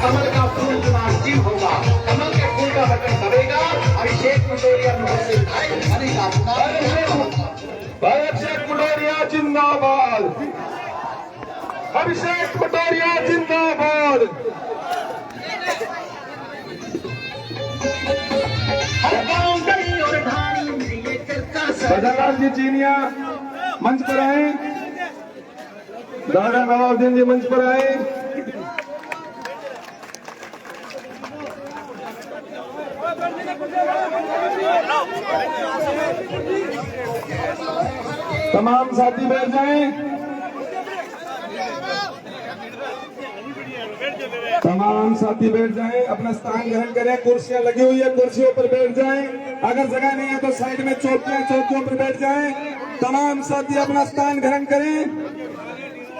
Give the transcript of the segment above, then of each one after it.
कमल का फूल नामचीन होगा, कमल के फूल का बटन दबेगा। अभिषेक मटोरिया से अभिषेक मटोरिया जिंदाबाद, अभिषेक मटोरिया जिंदाबाद। प्रधानलाल जी चीनिया मंच पर आए, दादा नवाबुद्दीन जी मंच पर आए। तमाम साथी बैठ जाएं, तमाम साथी बैठ जाएं, अपना स्थान ग्रहण करें। कुर्सियां लगी हुई है, कुर्सियों पर बैठ जाएं। अगर जगह नहीं है तो साइड में चौकियों पर बैठ जाएं। तमाम साथी अपना स्थान ग्रहण करें।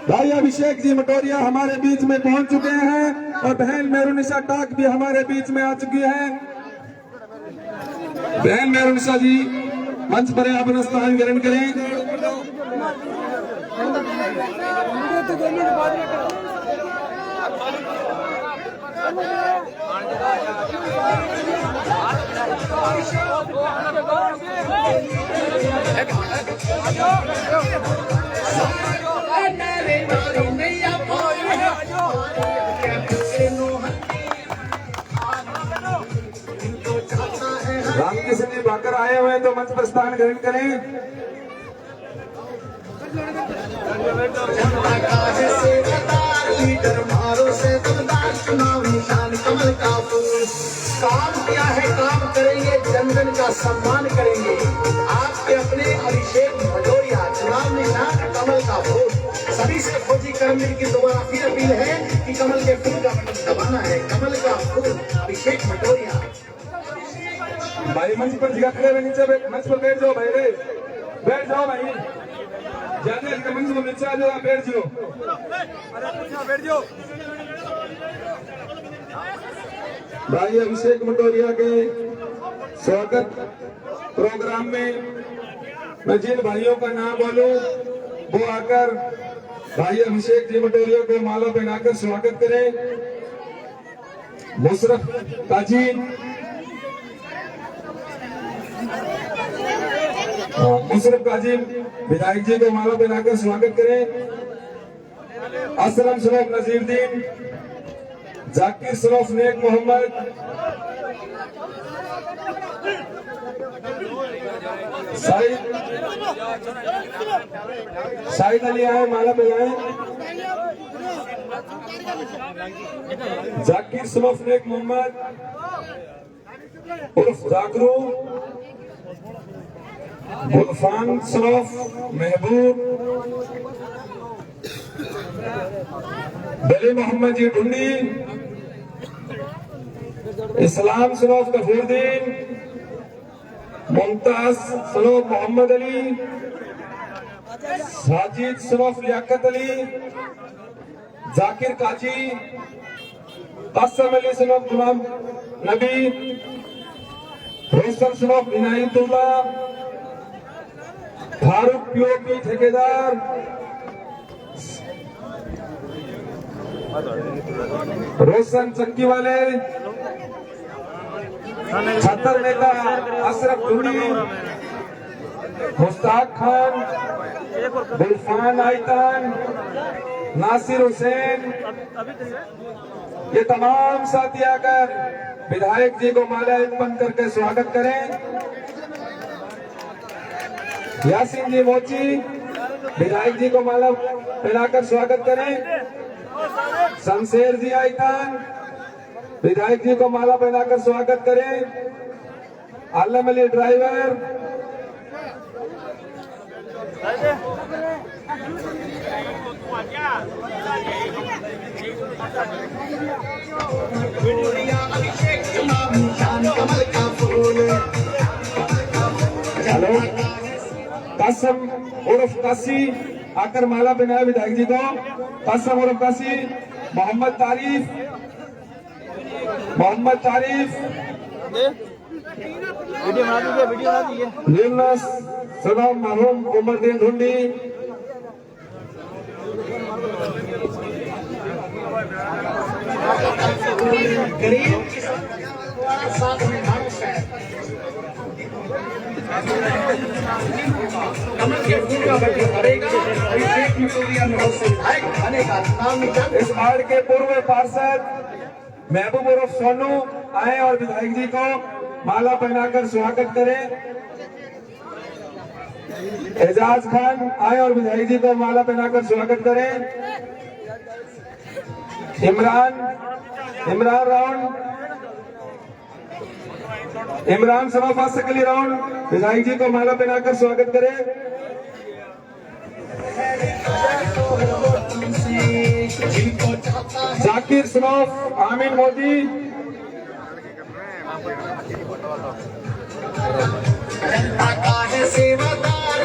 भाई अभिषेक जी मटोरिया हमारे बीच में पहुंच चुके हैं और बहन मेहरुनिसा टाक भी हमारे बीच में आ चुकी है। बहन मेहरुनिसा जी मंच पर अपना स्थान ग्रहण करें। रामकृष्ण जी भाकर आए हुए हैं तो मंच पर स्थान ग्रहण करें। कमल का फूल काम किया है, काम करेंगे, जनगण का सम्मान करेंगे। आपके अपने अभिषेक मटोरिया चुनाव निशान कमल का फूल। सभी से फौजी कर्मवीर की दोबारा फिर अपील है कि कमल के फूल का बटन दबाना है। कमल का फूल अभिषेक मटोरिया। भाई मंच पर जगह खड़े हुए नीचे मंच पर बैठ जाओ। भाई रे बैठ जाओ भाई, जाने का मंच पर नीचे आ जाओ, बैठ जाओ, बैठ जाओ। भाई अभिषेक मटोरिया के स्वागत प्रोग्राम में मैं जिन भाइयों का नाम बोलूं वो आकर भाई अभिषेक जी मटोरिया को माला पहनाकर स्वागत करें। मुशरफ काजी, मुशरफ काजी विधायक जी को माला पहनाकर स्वागत करें। असलम सरोफ नजीरुद्दीन, जाकिर सरोफ नेक मोहम्मद, शाहिद अली आए माला पहनाएं। जाकिर सरोफ नेक मोहम्मद उर्फ जाकरू, गुलफान सरोफ महबूब, बली मोहम्मद जी ढूंढी, इस्लाम सरोफ गफूरुद्दीन, मुमताज सरोफ मोहम्मद अली, साजिद सरोफ लियाकत अली, जाकिर काजी, कासम अली सरोफ गुलाम नबी, रोशन सरोफ इनायतुल्लाह, फारूक पीओपी ठेकेदार, रोशन चक्की वाले, छतर नेता अशरफ धूड़ी, मुश्ताक खान, गुलफान आइतान, नासिर हुसैन, ये तमाम साथी आकर विधायक जी को माला अर्पण करके स्वागत करें। यासीन जी मोची विधायक जी को माला पहनाकर स्वागत करें। शमशेर जी आइतान विधायक जी को माला पहनाकर स्वागत करें। आलम अली ड्राइवर, हेलो कासम उर्फ कासी आकर माला पहनाया विधायक जी को। कासम उर्फ कासी, मोहम्मद तारीफ, वीडियो बना दीजिए। यूनुस सलाम मरहूम उमरदीन ढूंढी, गरीब किसान द्वारा साथ में भारत है। कमल के फूल का बटन करेगा अभिषेक मटोरिया महल से विधायक बनेगा नाम निशान। इस वार्ड के पूर्व पार्षद महबूब उर्फ सोनू आए और विधायक जी को माला पहनाकर स्वागत करें। एजाज खान आए और विधायक जी को माला पहनाकर स्वागत करें। इमरान सराफा सकली राउंड विधायक जी को माला पहनाकर स्वागत करें। जाकिर सराफ आमिर मोदी जनता का है सेवादार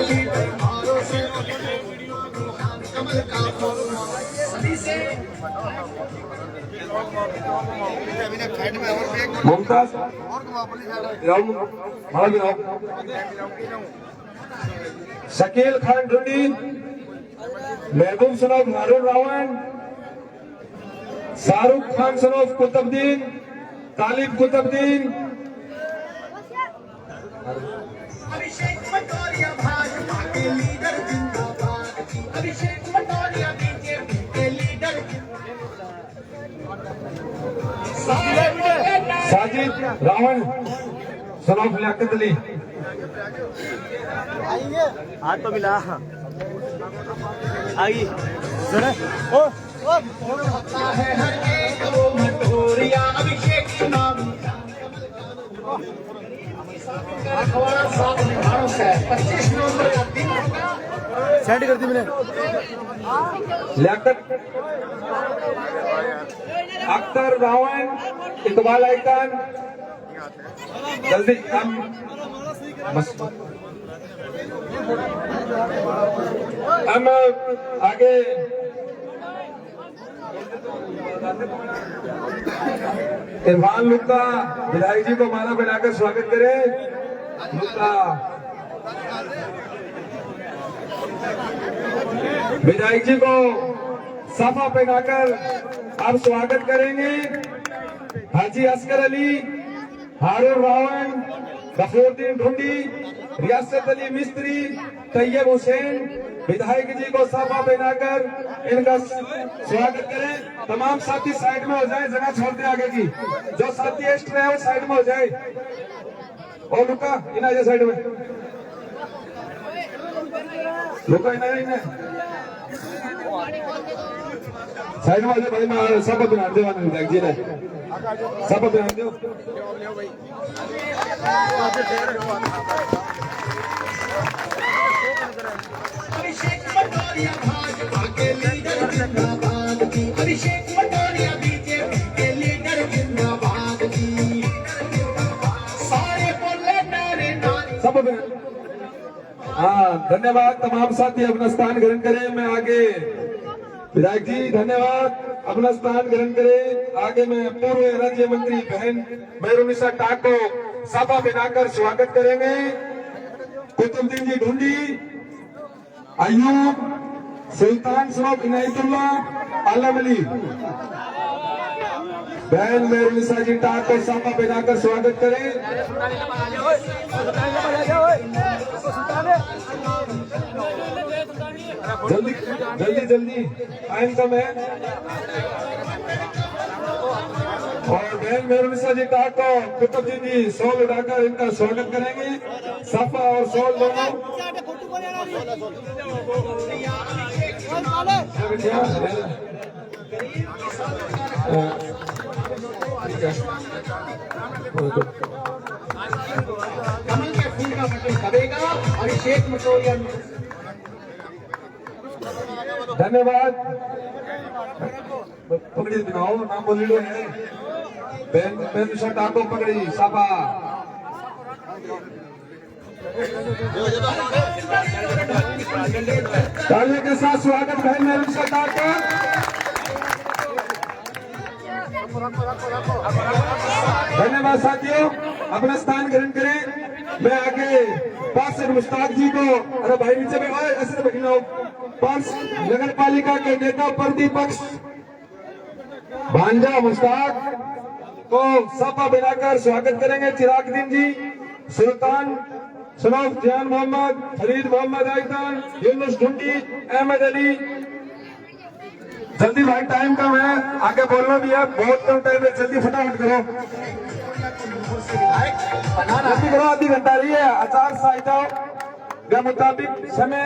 कमल का फूल सभी से मुमताज शकील खान ढूंढी महबूब सनोफ हारून रावण शाहरुख खान सनोफ कुतुबुद्दीन तालिब कुतुबुद्दीन अभिषेक मटोरिया भाजपा के लीडर जिंदाबाद। अभिषेक मटोरिया बीजेपी के लीडर साजिद रावण सनोफ लियाकत अली हाथ तो मिला आई सुने ओ होता है हर एक वो मटोरिया अभिषेक चुनाव अखबार साथ में भारत है। 25 नवंबर का दिन होगा। सेंड कर दी मैंने लियाकत अख्तर रावण इकबाल आइकान जल्दी हम आगे इरफान लुक्का विधायक जी को माला पहनाकर स्वागत करें। लुक्का विधायक जी को साफा पहनाकर आप स्वागत करेंगे। हाजी असगर अली हारून रावण गफूरुद्दीन ढूंढी रियासत अली मिस्त्री तैयब हुसैन विधायक जी को साफा पहनाकर इनका स्वागत करें। तमाम साथी साइड में हो जाए, जगह छोड़ते आगे की। जो साथी एक्स्ट्रा है वो साइड में हो जाए। और लुका इन आइए साइड में, लुका इन आइए साइड में आ जाए भाई। मैं सब बना दे विधायक जी ने सब बना दो। अभिषेक मटोरिया भाजपा के लीडर जिंदाबाद की। अभिषेक मटोरिया बीजेपी के लीडर जिंदाबाद की। सारे बोले नारे नारे सब हाँ धन्यवाद। तमाम साथी अपना स्थान ग्रहण करें। मैं आगे विधायक जी धन्यवाद, अपना स्थान ग्रहण करें। आगे मैं पूर्व राज्य मंत्री बहन मेहरुनिसा टाक को साफा बनाकर स्वागत करेंगे। कुतुबुद्दीन जी ढूंढी अयूब सुल्तान सरोफ इनायतुल्ला आलम अली बहन मेहरुनिसा जी टाक को साफा बनाकर स्वागत करें। जल्दी जल्दी जल्दी टाइम कम है। और बहन मेहरुनिसा जी टाक को कुतुबुद्दीन जी शॉल उठाकर इनका स्वागत करेंगे। साफा और शॉल दोनों कमल के फूल का बटन दबेगा अभिषेक मटोरिया। धन्यवाद। पकड़ी दिखाओ नाम बोली लो है बहन टाक को पकड़ी साफा। तालियों के साथ स्वागत बहन मेहरुनिसा टाक का। धन्यवाद साथियों, अपना स्थान ग्रहण करें। मैं आगे पार्षद मुश्ताक जी को, अरे भाई नीचे में ऐसे बैठना। नगर पालिका के नेता प्रतिपक्ष भांजा मुश्ताक को साफा बनाकर स्वागत करेंगे चिरागुद्दीन जी, सुल्तान शराफ, जान मोहम्मद, फरीद मोहम्मद आयतान, यूनुस ढूंढी, अहमद अली। जल्दी भाई, टाइम कम है, आगे बोलना भी है, बहुत कम टाइम है, जल्दी फटाफट करो, जल्दी करो, आधी घंटा रही है। आचार संहिता के मुताबिक समय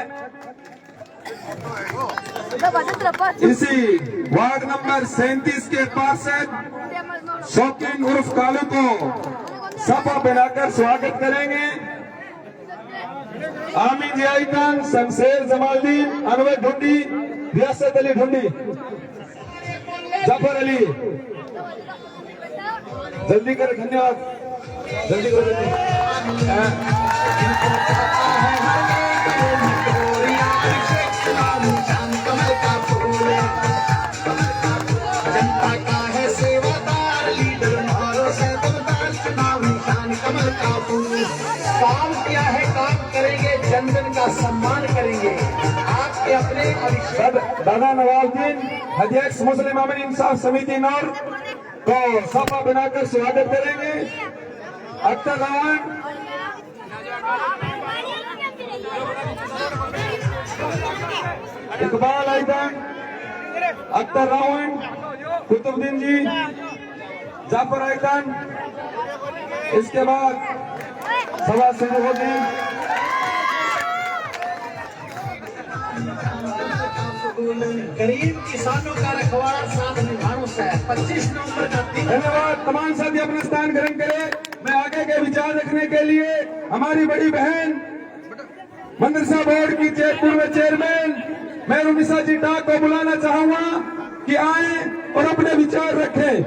इसी वार्ड नंबर 37 के पार्षद शौकीन उर्फ कालू को सपा बनाकर स्वागत करेंगे। आमीन जी आईतान, शमशेर जमालुद्दीन, अनवर ढूंढी, रियासत अली ढूंढी, जफर अली, जल्दी करें, धन्यवाद, जल्दी करो, जल्दी। जनता का है सेवादार लीडर, मारो से दमदार चुनाव निशान कमल का फूल। काम किया है, काम करेंगे, जन जन का सम्मान करेंगे। आपके अपने दादा नवाजुद्दीन, अध्यक्ष मुस्लिम अमन इंसाफ समिति नौर को सपा बनाकर स्वागत करेंगे। अख्तर रावण, इकबाल आइदान, अख्तर रावण, कुतुबुद्दीन जी, जाफर आइदान। इसके बाद सभा शुरू होगी। गरीब किसानों का रखवाला 7 निभानों से 25 नवंबर का दिन। धन्यवाद। तमाम साथी अपना स्थान ग्रहण करें। मैं आगे के विचार रखने के लिए हमारी बड़ी बहन मदरसा बोर्ड की पूर्व चेयरमैन मैं रुमिसा जी डाक को बुलाना चाहूंगा कि आए और अपने विचार रखें।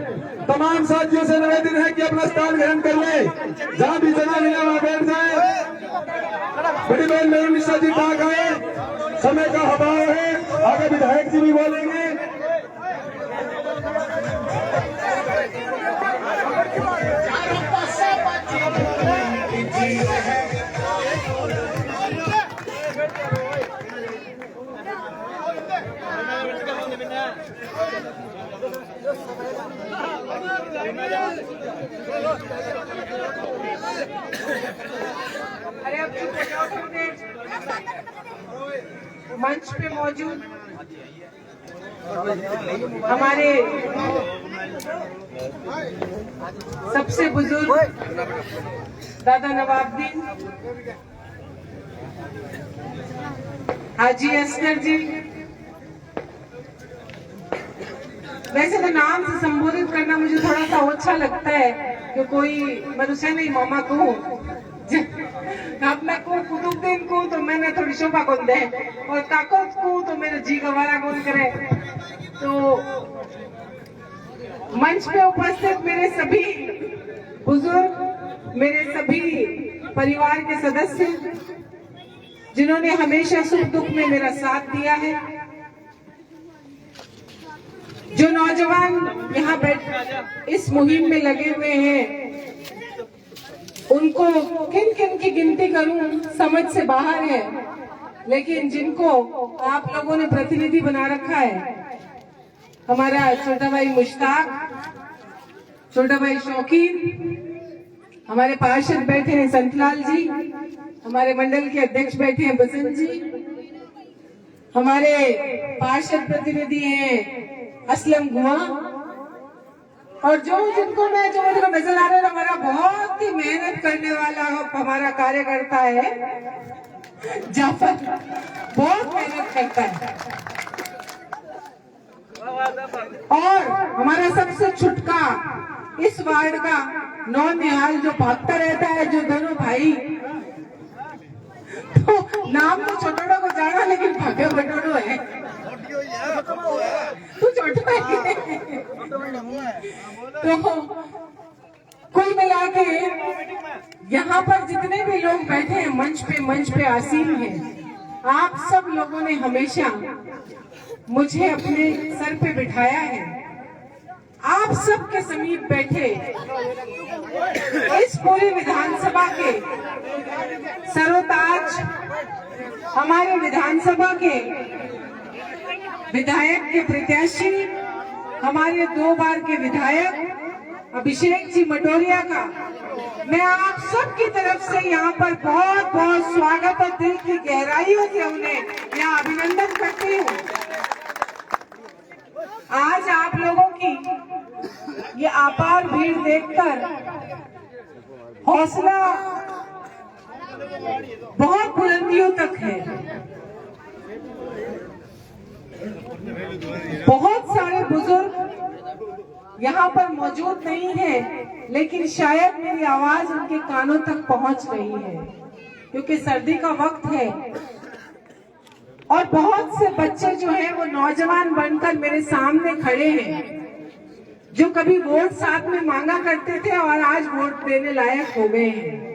तमाम साथियों से निवेदन है कि अपना स्थान ग्रहण कर ले, जहां भी जगह मिला वहां बैठ जाए। बड़ी बहन मैं रुमिसा जी डाक आए, समय का अभाव है, आगे विधायक जी भी बोलेंगे। अरे अब मंच पे मौजूद हमारे सबसे बुजुर्ग दादा नवाजुद्दीन हाजी असगर जी, वैसे तो नाम से संबोधित करना मुझे थोड़ा सा अच्छा लगता है कि कोई मनुष्य नहीं मामा को अब मैं को कुतुबुद्दीन को तो मैंने थोड़ी शोभा को दे और ताकत को तो मेरे जी गवारा कौन करे। तो मंच पे उपस्थित मेरे सभी बुजुर्ग, मेरे सभी परिवार के सदस्य जिन्होंने हमेशा सुख दुख में मेरा साथ दिया है, जो नौजवान यहाँ बैठ इस मुहिम में लगे हुए हैं, उनको किन किन की गिनती करूं समझ से बाहर है, लेकिन जिनको आप लोगों ने प्रतिनिधि बना रखा है, हमारा छोटा भाई मुश्ताक, छोटा भाई शौकीन, हमारे पार्षद बैठे हैं संतलाल जी, हमारे मंडल के अध्यक्ष बैठे हैं बसंत जी, हमारे पार्षद प्रतिनिधि हैं असलम गुआ, और जो जिनको मैं जो मुझे नजर आ रहा है हमारा बहुत ही मेहनत करने वाला हमारा कार्यकर्ता है जाफर, बहुत मेहनत करता है। और हमारा सबसे छुटका इस वार्ड का नौनिहाल जो भागता रहता है, जो दोनों भाई, तो नाम तो छोटोड़ो को जाना लेकिन भाग्य बटोड़ो है, तू छोटा है। तो कुल मिला के यहाँ पर जितने भी लोग बैठे हैं मंच पे आसीन हैं, आप सब लोगों ने हमेशा मुझे अपने सर पे बिठाया है। आप सबके समीप बैठे इस पूरी विधानसभा के सरोताज, हमारे विधानसभा के विधायक के प्रत्याशी, हमारे 2 बार के विधायक अभिषेक जी मटोरिया का मैं आप सबकी तरफ से यहाँ पर बहुत बहुत स्वागत और दिल की गहराइयों से उन्हें यहाँ अभिनंदन करती हूँ। आज आप लोगों की ये अपार भीड़ देखकर हौसला बहुत बुलंदियों तक है। बहुत सारे बुजुर्ग यहाँ पर मौजूद नहीं है, लेकिन शायद मेरी आवाज उनके कानों तक पहुंच रही है क्योंकि सर्दी का वक्त है और बहुत से बच्चे जो हैं वो नौजवान बनकर मेरे सामने खड़े हैं, जो कभी वोट साथ में मांगा करते थे और आज वोट देने लायक हो गए हैं।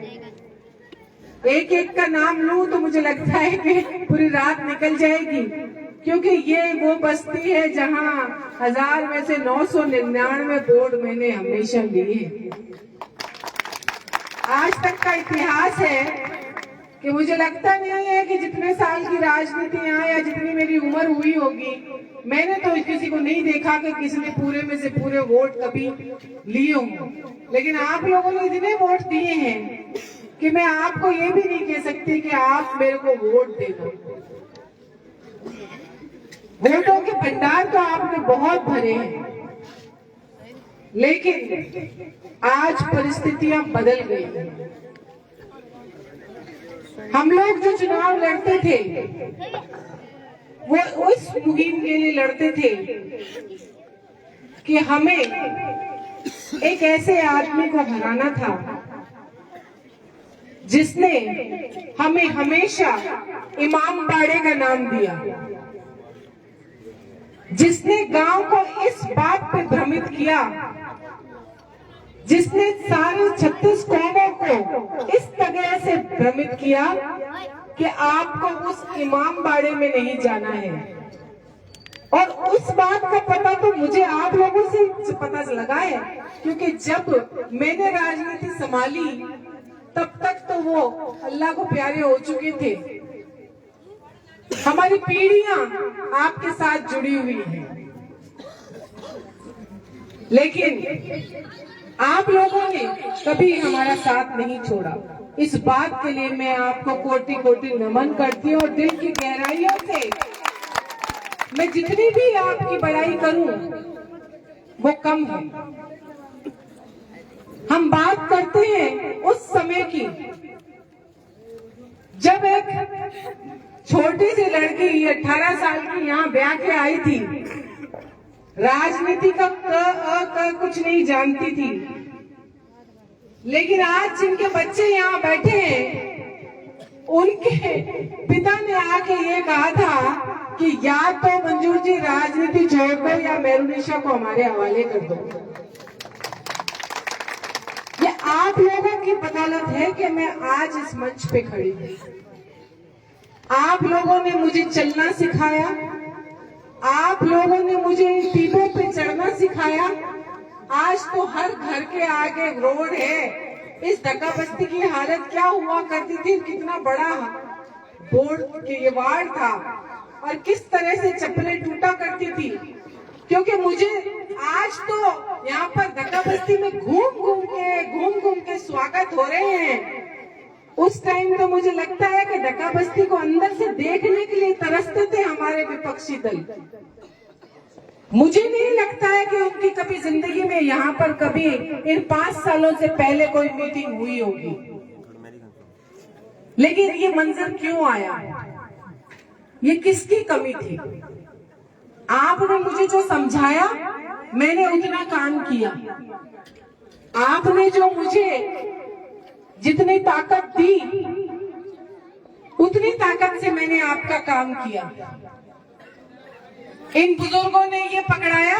एक एक का नाम लूं तो मुझे लगता है कि पूरी रात निकल जाएगी, क्योंकि ये वो बस्ती है जहां 1000 में से 999 वोट मैंने हमेशा लिए। आज तक का इतिहास है कि मुझे लगता नहीं है कि जितने साल की राजनीति यहाँ या जितनी मेरी उम्र हुई होगी, मैंने तो किसी को नहीं देखा कि किसी ने पूरे में से पूरे वोट कभी लिए हों। लेकिन आप लोगों ने इतने वोट दिए हैं कि मैं आपको ये भी नहीं कह सकती कि आप मेरे को वोट दे दो। वोटों के भंडार तो आपने बहुत भरे हैं, लेकिन आज परिस्थितियां बदल गई हैं। हम लोग जो चुनाव लड़ते थे वो उस मुहिम के लिए लड़ते थे कि हमें एक ऐसे आदमी को हराना था जिसने हमें हमेशा इमाम बाड़े का नाम दिया, जिसने गांव को इस बात पे भ्रमित किया, जिसने सारे 36 कौमों को इस तरह से भ्रमित किया कि आपको उस इमाम बाड़े में नहीं जाना है। और उस बात का पता तो मुझे आप लोगों से पता लगा है, क्योंकि जब मैंने राजनीति संभाली तब तक तो वो अल्लाह को प्यारे हो चुके थे। हमारी पीढ़ियां आपके साथ जुड़ी हुई हैं, लेकिन आप लोगों ने कभी हमारा साथ नहीं छोड़ा। इस बात के लिए मैं आपको कोटि कोटि नमन करती हूँ और दिल की गहराइयों से मैं जितनी भी आपकी बड़ाई करूं वो कम है। हम बात करते हैं उस समय की जब एक छोटी सी लड़की 18 साल की यहाँ ब्याह के आई थी, राजनीति का कुछ नहीं जानती थी। लेकिन आज जिनके बच्चे यहाँ बैठे हैं, उनके पिता ने आके ये कहा था कि या तो मंजूर जी राजनीति छोड़ दो या मेरुनिशा को हमारे हवाले कर दो। ये आप लोगों की बदौलत है कि मैं आज इस मंच पे खड़ी हूँ। आप लोगों ने मुझे चलना सिखाया, आप लोगों ने मुझे पीढ़ों पे चढ़ना सिखाया। आज तो हर घर के आगे रोड है। इस धक्का बस्ती की हालत क्या हुआ करती थी, कितना बड़ा बोर्ड के वार्ड था और किस तरह से चप्पलें टूटा करती थी। क्योंकि मुझे आज तो यहाँ पर धक्का बस्ती में घूम घूम के स्वागत हो रहे हैं। उस टाइम तो मुझे लगता है कि धक्का बस्ती को अंदर से देखने के लिए तरसते थे हमारे विपक्षी दल। मुझे नहीं लगता है कि उनकी कभी जिंदगी में यहाँ पर कभी इन 5 सालों से पहले कोई मीटिंग हुई होगी। लेकिन ये मंजर क्यों आया? ये किसकी कमी थी? आपने मुझे जो समझाया मैंने उतना काम किया। आपने जो मुझे जितनी ताकत दी उतनी ताकत से मैंने आपका काम किया। इन बुजुर्गों ने ये पकड़ाया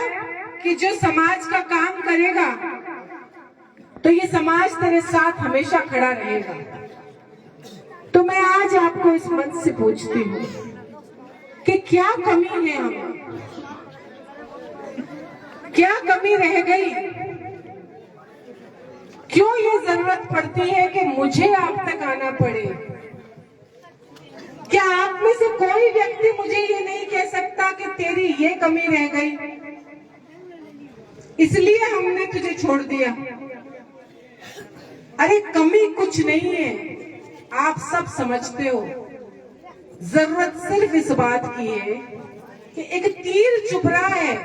कि जो समाज का काम करेगा तो ये समाज तेरे साथ हमेशा खड़ा रहेगा। तो मैं आज आपको इस मंच से पूछती हूँ कि क्या कमी है हमें, क्या कमी रह गई? क्यों ये जरूरत पड़ती है कि मुझे आप तक आना पड़े? क्या आप में से कोई व्यक्ति मुझे ये नहीं कह सकता कि तेरी ये कमी रह गई? इसलिए हमने तुझे छोड़ दिया। अरे कमी कुछ नहीं है, आप सब समझते हो। जरूरत सिर्फ इस बात की है कि एक तीर चुभ रहा है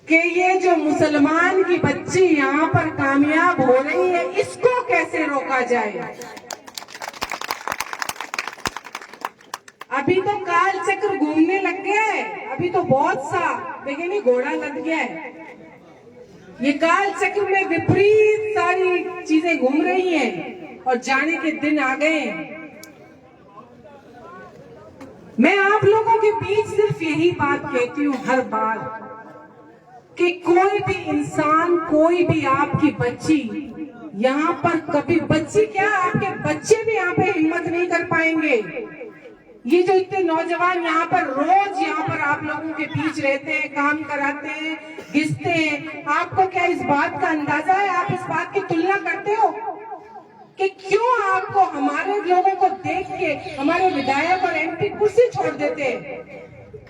कि ये जो मुसलमान की बच्ची यहाँ पर कामयाब हो रही है, इसको कैसे रोका जाए। अभी तो काल चक्र घूमने लग गया है, अभी तो बहुत सा लेकिन ये घोड़ा लग गया है। ये काल चक्र में विपरीत सारी चीजें घूम रही हैं और जाने के दिन आ गए हैं। मैं आप लोगों के बीच सिर्फ यही बात कहती हूँ हर बार कि कोई भी इंसान, कोई भी आपकी बच्ची यहाँ पर कभी, बच्ची क्या आपके बच्चे भी यहाँ पे हिम्मत नहीं कर पाएंगे। ये जो इतने नौजवान यहाँ पर रोज यहाँ पर आप लोगों के बीच रहते हैं, काम कराते हैं, घिसते हैं, आपको क्या इस बात का अंदाजा है? आप इस बात की तुलना करते हो कि क्यों आपको हमारे लोगों को देख के हमारे विधायक और एमपी कुर्सी छोड़ देते हैं,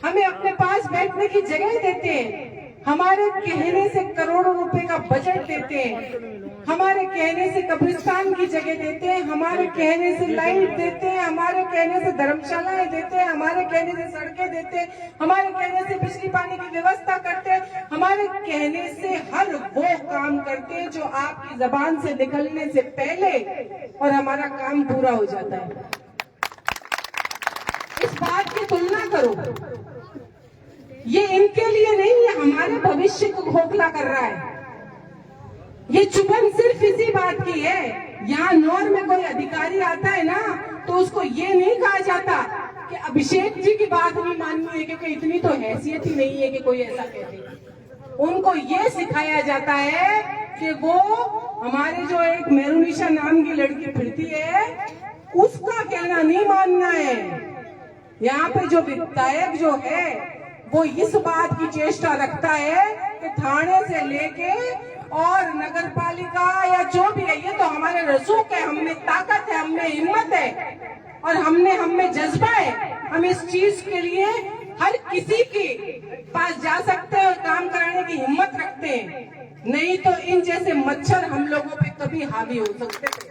हमें अपने पास बैठने की जगह देते हैं, हमारे कहने से करोड़ों रुपए का बजट देते हैं, हमारे कहने से कब्रिस्तान की जगह देते हैं, हमारे कहने से लाइट देते हैं, हमारे कहने से धर्मशालाएं देते हैं, हमारे कहने से सड़कें देते हैं, हमारे कहने से बिजली पानी की व्यवस्था करते हैं, हमारे कहने से हर वो काम करते हैं जो आपकी जबान से निकलने से पहले और हमारा काम पूरा हो जाता है। इस बात की तुलना करो, ये इनके लिए नहीं, ये हमारे भविष्य को खोखला कर रहा है। ये चुभन सिर्फ इसी बात की है, यहाँ नौर में कोई अधिकारी आता है ना तो उसको ये नहीं कहा जाता कि अभिषेक जी की बात नहीं माननी है क्योंकि इतनी तो हैसियत ही नहीं है कि कोई ऐसा कह दे। उनको ये सिखाया जाता है कि वो हमारे जो एक मेरुनिशा नाम की लड़की फिरती है उसका कहना नहीं मानना है। यहाँ पे जो विधायक जो है वो इस बात की चेष्टा रखता है कि थाने से लेके और नगर पालिका या जो भी है, ये तो हमारे रसूख है, हमें ताकत है, हमें हिम्मत है और हमें जज्बा है। हम इस चीज के लिए हर किसी के पास जा सकते हैं और काम कराने की हिम्मत रखते हैं, नहीं तो इन जैसे मच्छर हम लोगों पे कभी हावी हो सकते थे।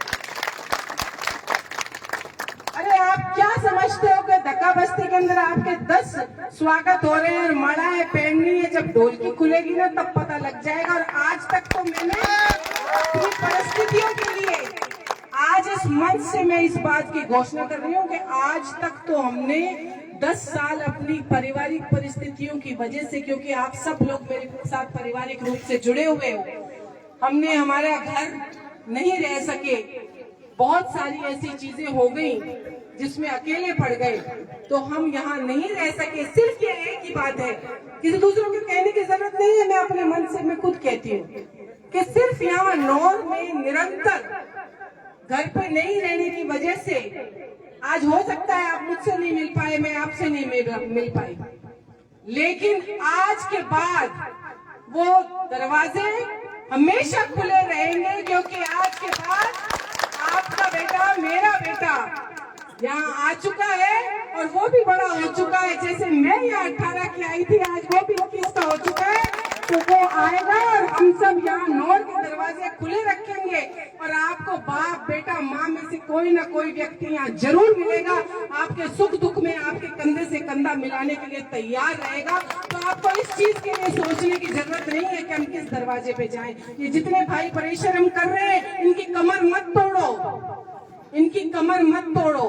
अरे आप क्या समझते हो कि धक्का बस्ती के अंदर आपके 10 स्वागत हो रहे हैं और मालाएं पहननी है, जब ढोलकी खुलेगी ना तब पता लग जाएगा। और आज तक तो मैंने अपनी परिस्थितियों के लिए आज इस मंच से मैं इस बात की घोषणा कर रही हूँ कि आज तक तो हमने 10 साल अपनी पारिवारिक परिस्थितियों की वजह से, क्योंकि आप सब लोग मेरे साथ पारिवारिक रूप से जुड़े हुए हो, हमने हमारा घर नहीं रह सके, बहुत सारी ऐसी चीजें हो गई जिसमें अकेले पड़ गए तो हम यहाँ नहीं रह सके। सिर्फ ये एक ही बात है, किसी दूसरों के कहने की जरूरत नहीं है, मैं अपने मन से मैं खुद कहती हूँ कि सिर्फ यहाँ नौर में निरंतर घर पे नहीं रहने की वजह से आज हो सकता है आप मुझसे नहीं मिल पाए, मैं आपसे नहीं मिल पाई, लेकिन आज के बाद वो दरवाजे हमेशा खुले रहेंगे, क्योंकि आज के बाद आपका बेटा, मेरा बेटा यहाँ आ चुका है और वो भी बड़ा हो चुका है। जैसे मैं यहाँ 18 की आई थी, आज वो भी 21 का हो चुका है, तो वो आएगा और हम सब यहाँ नौर के दरवाजे खुले रखेंगे और आपको बाप, बेटा, माँ में से कोई ना कोई व्यक्ति यहाँ जरूर मिलेगा, आपके सुख दुख में आपके कंधे से कंधा मिलाने के लिए तैयार रहेगा। तो आपको इस चीज के लिए सोचने की जरूरत नहीं है कि हम किस दरवाजे पे जाएं। ये जितने भाई परिश्रम कर रहे हैं इनकी कमर मत तोड़ो, इनकी कमर मत तोड़ो।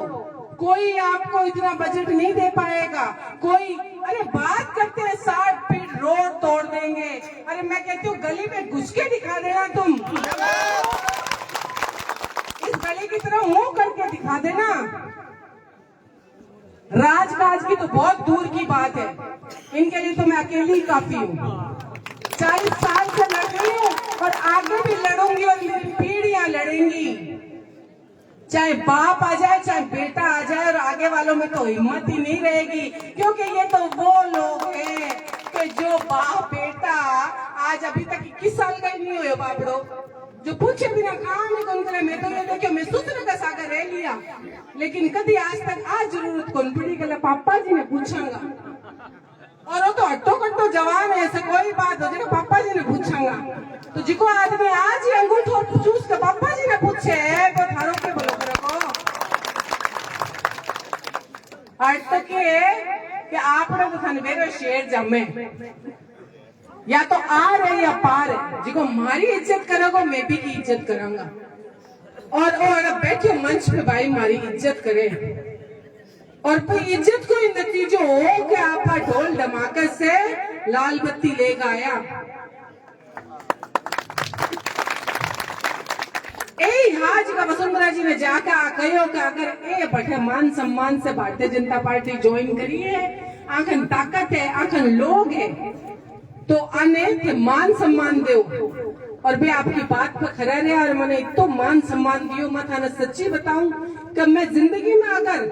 कोई आपको इतना बजट नहीं दे पाएगा, कोई, अरे बात करते हैं 60 फीट रोड तोड़ देंगे, अरे मैं कहती हूँ गली में घुस के दिखा देना, तुम इस गली की तरह मुंह करके दिखा देना। राजकाज की तो बहुत दूर की बात है, इनके लिए तो मैं अकेली काफी हूँ। 40 साल से लड़ रही हूँ और आगे भी लड़ूंगी और मेरी पीढ़ियां लड़ेंगी, चाहे बाप आ जाए चाहे बेटा आ जाए, और आगे वालों में तो हिम्मत ही नहीं रहेगी, क्योंकि ये तो वो लोग हैं कि जो बाप बेटा आज अभी तक 21 साल का ही नहीं हुए बापड़ो, जो पूछे बिना काम ही कौन करे। मैं तो ये देखियो मैं सूत्र का सागर रह लिया, लेकिन कभी आज तक आज जरूरत कौन पड़ी गला पापा जी ने पूछांगा, और वो तो हट्टो कट्टो जवान है, ऐसे कोई बात हो जाएगा जिको आदमी आज ही अंगूठो चूस के पापा जी ने पूछे तो थारो के बोलो करो आज तक ये कि आपने तो थाने बेरो शेर जमे या तो आ रहे या पार है जिको मारी इज्जत करोगे मैं भी की इज्जत करांगा और अगर बैठे मंच पे भाई मारी इज्जत करे और कोई इज्जत कोई नतीजो हो कि आपका ढोल धमाके से लाल बत्ती लेगा आया आज का वसुंधरा जी ने जाकर कहो कि अगर ए बैठे मान सम्मान से भारतीय जनता पार्टी ज्वाइन करी है आखन ताकत है आखन लोग है तो आने मान सम्मान दो और भी आपकी बात पर खड़ा रहे और मैंने इतो मान सम्मान दियो मैं थाने सच्ची बताऊं कि मैं जिंदगी में अगर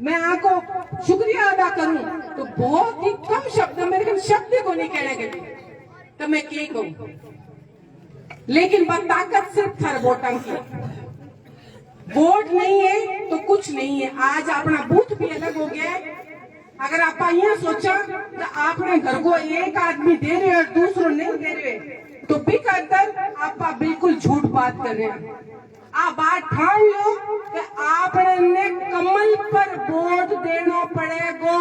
मैं आपको शुक्रिया अदा करूं तो बहुत ही कम शब्द मेरे शब्द को नहीं कहने के लिए तो मैं क्या कहूं लेकिन बात ताकत सिर्फ थार वोटां की वोट नहीं है तो कुछ नहीं है आज अपना बूथ भी अलग हो गया है अगर आप ये सोचा तो आपने घर को एक आदमी दे रहे और दूसरों नहीं दे रहे तो भी कर आप बिल्कुल झूठ बात कर रहे हैं आप बात ठान लो कि आपने कमल पर वोट देना पड़ेगा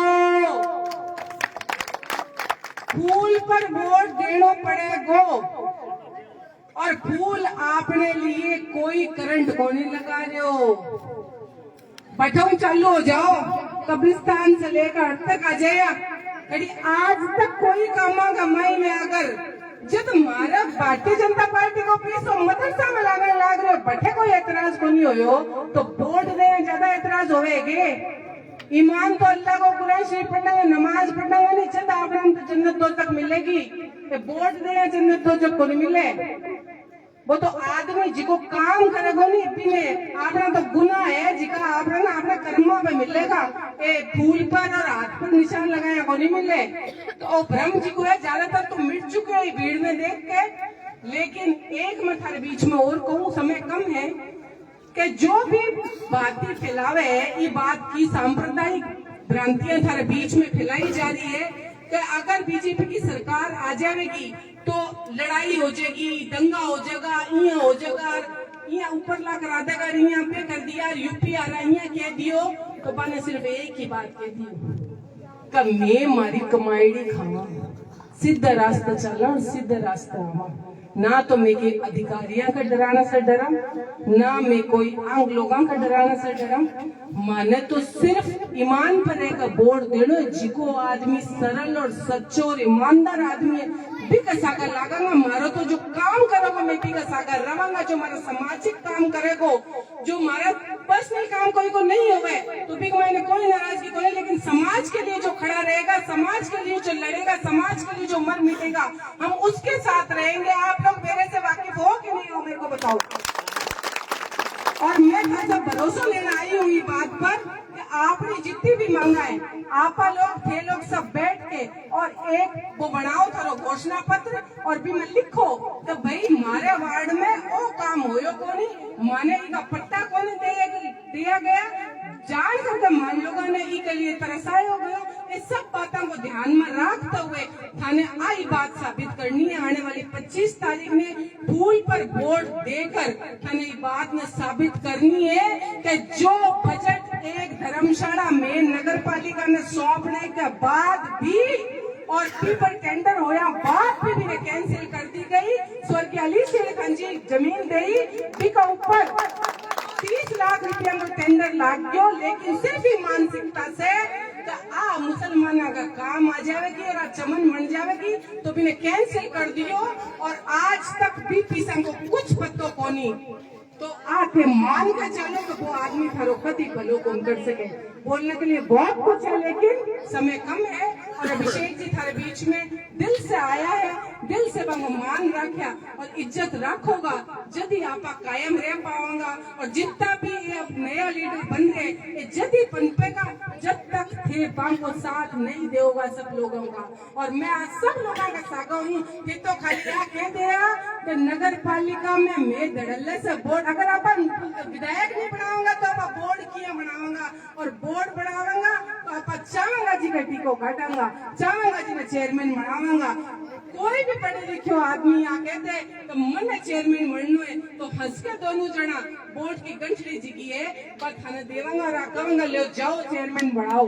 फूल पर वोट देना पड़ेगा और फूल आपने लिए कोई करंट को नहीं लगा रहे हो बैठो चालू हो जाओ कब्रिस्तान से लेकर अंत तक आ जाएगा यदि आज तक कोई कामा कमाई में अगर जब हमारा भारतीय जनता पार्टी को पैसों मदरसा में लाने लग रहे बैठे कोई एतराज को नहीं हो तो वोट देने ज्यादा एतराज होएगे ईमान तो अल्लाह को कुरान शरीफ पढ़ना है नमाज पढ़ना है नहीं चलता आपने तो जन्नत दो तक मिलेगी वोट देने जन्नत दो जब को नहीं मिले वो तो आदमी जिको काम करेगा नहीं इतने आपने तो गुनाह है जिका आपने ना अपने कर्मों पे मिलेगा ए फूल पर और हाथ पर निशान लगाया को नहीं मिले तो ब्रह्म जी को है ज्यादातर तो मिट चुके हैं भीड़ में देख के लेकिन एक मैं थारे बीच में और कहूँ समय कम है कि जो भी बातें फैलावे ये बात की सांप्रदायिक भ्रांतियां थारे बीच में फैलाई जा रही है कि अगर बीजेपी की सरकार आ जाएगी तो लड़ाई हो जाएगी दंगा हो जाएगा यहाँ हो जाएगा यहाँ ऊपर ला करा देगा यहाँ पे कर दिया यूपी आ रहा यहाँ कह दियो तो मैंने सिर्फ एक ही बात कह दियो कि मैं मारी कमाईडी खावा सीधा रास्ता चला सीधा रास्ता आवा ना तो मैं के अधिकारियों का डराना से डरम ना मैं कोई आम लोगों का डराना से डरम माने तो सिर्फ ईमान पर एक वोट देनो जिको आदमी सरल और सच्चो और ईमानदार आदमी है भी कसाकर लगांगा मारो तो जो काम करोगे मैं भी कसाकर रवांगा जो हमारा सामाजिक काम करेगो जो हमारा पर्सनल काम कोई को नहीं होवे तो भी मैंने कोई नाराजगी कोई लेकिन समाज के लिए जो खड़ा रहेगा समाज के लिए जो लड़ेगा समाज के लिए जो मर मिटेगा हम उसके साथ रहेंगे आप लोग मेरे से वाकिफ हो कि नहीं हो मेरे को बताओ और मैं ऐसा भरोसा लेना आई हूँ ये बात पर कि आपने जितनी भी मांगा है आप लोग सब बैठ के और एक वो बनाओ थारो घोषणा पत्र और भी मैं लिखो तो भाई हमारे वार्ड में वो काम होयो को नहीं माने का पट्टा को नहीं दिया गया जान करके मान लोगों ने ई के लिए तरसाए हो गयो इस सब बातों को ध्यान में रखते हुए थाने आई बात साबित करनी है आने वाली 25 तारीख में फूल पर वोट देकर थाने ये बात में साबित करनी है कि जो बजट एक धर्मशाला में नगर पालिका ने सौंपने के बाद भी और पीपल टेंडर होया बात भी कैंसिल कर दी गई स्वर्गीय अली शेर खान जी जमीन दी का ऊपर 30 लाख रुपया में टेंडर लाग गयो लेकिन सिर्फ ही मानसिकता से आ मुसलमान का काम आ जाएगी और चमन बन जाएगी तो भी कैंसिल कर दियो और आज तक भी पीसा को कुछ पत्तो को नहीं तो आके मान के चलो तो वो आदमी फरोखती भलो कौन कर सके बोलने के लिए बहुत कुछ है लेकिन समय कम है और अभिषेक जी थारे बीच में दिल से आया है दिल से मान रखा और इज्जत रखोगा यदि आप कायम रह पाओगा और जितना भी नया लीडर बन रहे यदि पनपेगा जब तक थे को साथ नहीं देगा सब लोगों का और मैं आज सब लोगों का सागा हूँ कि तो खाली क्या कह दिया कि नगर पालिका में मैं धड़ल्ले से बोर्ड अगर आप विधायक नहीं बनाऊंगा तो आप बोर्ड किया बनाऊंगा और बोर्ड बनाऊंगा तो आप चाहूंगा जी का टीको काटाऊंगा चाहूंगा जी का चेयरमैन बनाऊंगा कोई भी पढ़े लिखे आदमी आ कहते तो मन चेयरमैन बननो है तो हंस के दोनों जना बोर्ड की गंठली जिगी है पर थाने देवांगा राकवांगा ले जाओ चेयरमैन बढ़ाओ।